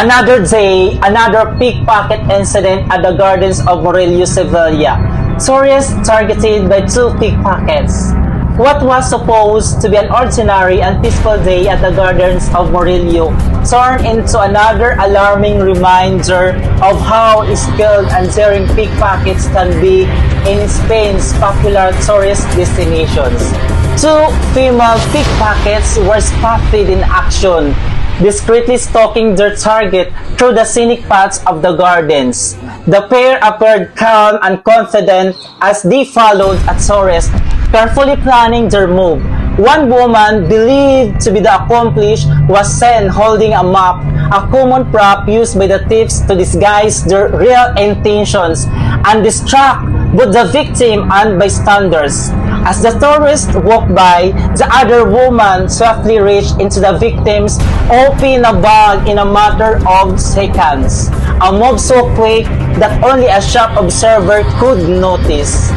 Another day, another pickpocket incident at the gardens of Murillo, Sevilla. Tourists targeted by two pickpockets. What was supposed to be an ordinary and peaceful day at the gardens of Murillo turned into another alarming reminder of how skilled and daring pickpockets can be in Spain's popular tourist destinations. Two female pickpockets were spotted in action, discreetly stalking their target through the scenic paths of the gardens. The pair appeared calm and confident as they followed a tourist, carefully planning their move. One woman, believed to be the accomplice, was seen holding a map, a common prop used by the thieves to disguise their real intentions and distract both the victim and bystanders. As the tourist walked by, the other woman swiftly reached into the victim's open bag in a matter of seconds, a move so quick that only a sharp observer could notice.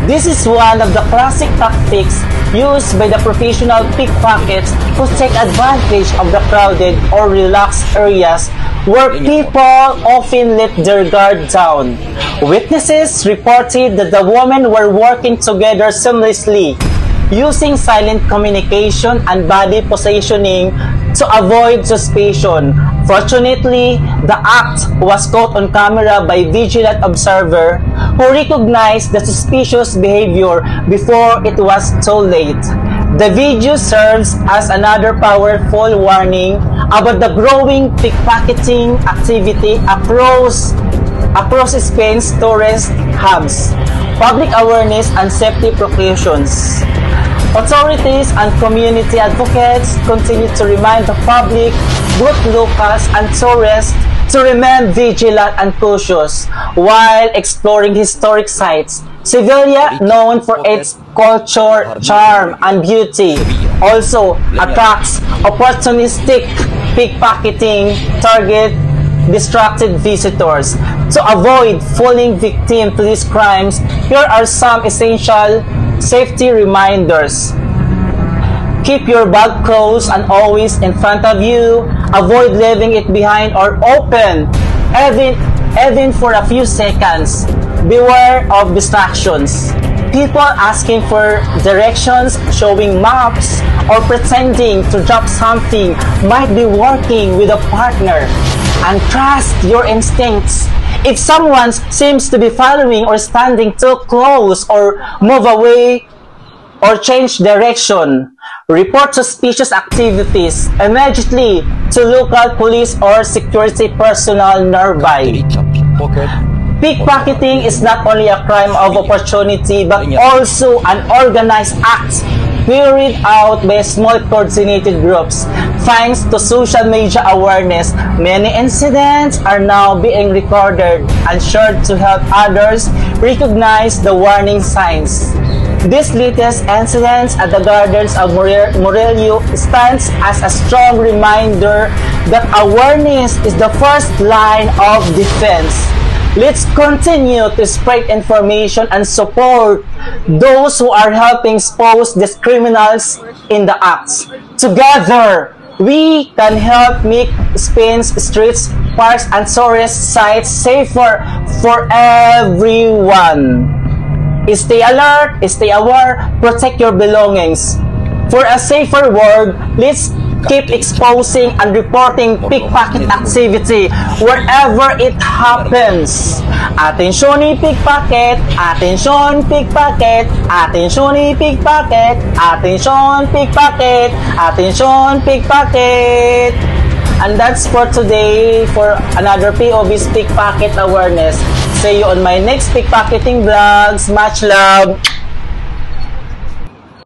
This is one of the classic tactics used by the professional pickpockets who take advantage of the crowded or relaxed areas where people often let their guard down. Witnesses reported that the women were working together seamlessly, using silent communication and body positioning to avoid suspicion. Fortunately, the act was caught on camera by a vigilant observer who recognized the suspicious behavior before it was too late. The video serves as another powerful warning about the growing pickpocketing activity across Spain's tourist hubs. Public awareness and safety precautions. Authorities and community advocates continue to remind the public, both locals and tourists, to remain vigilant and cautious while exploring historic sites. Sevilla, known for its culture, charm, and beauty, also attracts opportunistic pickpocketing target distracted visitors. To avoid falling victim to these crimes, here are some essential safety reminders. Keep your bag closed and always in front of you. Avoid leaving it behind or open, even for a few seconds. Beware of distractions. People asking for directions, showing maps, or pretending to drop something might be working with a partner. And trust your instincts. If someone seems to be following or standing too close, or move away or change direction, report suspicious activities immediately to local police or security personnel nearby. Pickpocketing is not only a crime of opportunity but also an organized act carried out by small coordinated groups. Thanks to social media awareness, many incidents are now being recorded and shared to help others recognize the warning signs. This latest incident at the gardens of Murillo stands as a strong reminder that awareness is the first line of defense. Let's continue to spread information and support those who are helping expose these criminals in the acts. Together, we can help make Spain's streets, parks, and tourist sites safer for everyone. Stay alert, stay aware, protect your belongings. For a safer world, let's keep exposing and reporting pickpocket activity wherever it happens. Atensyon pickpocket, atensyon pickpocket, atensyon pickpocket, atensyon pickpocket, atensyon pickpocket. And that's for today for another POV's pickpocket awareness. See you on my next pickpocketing vlogs. Much love!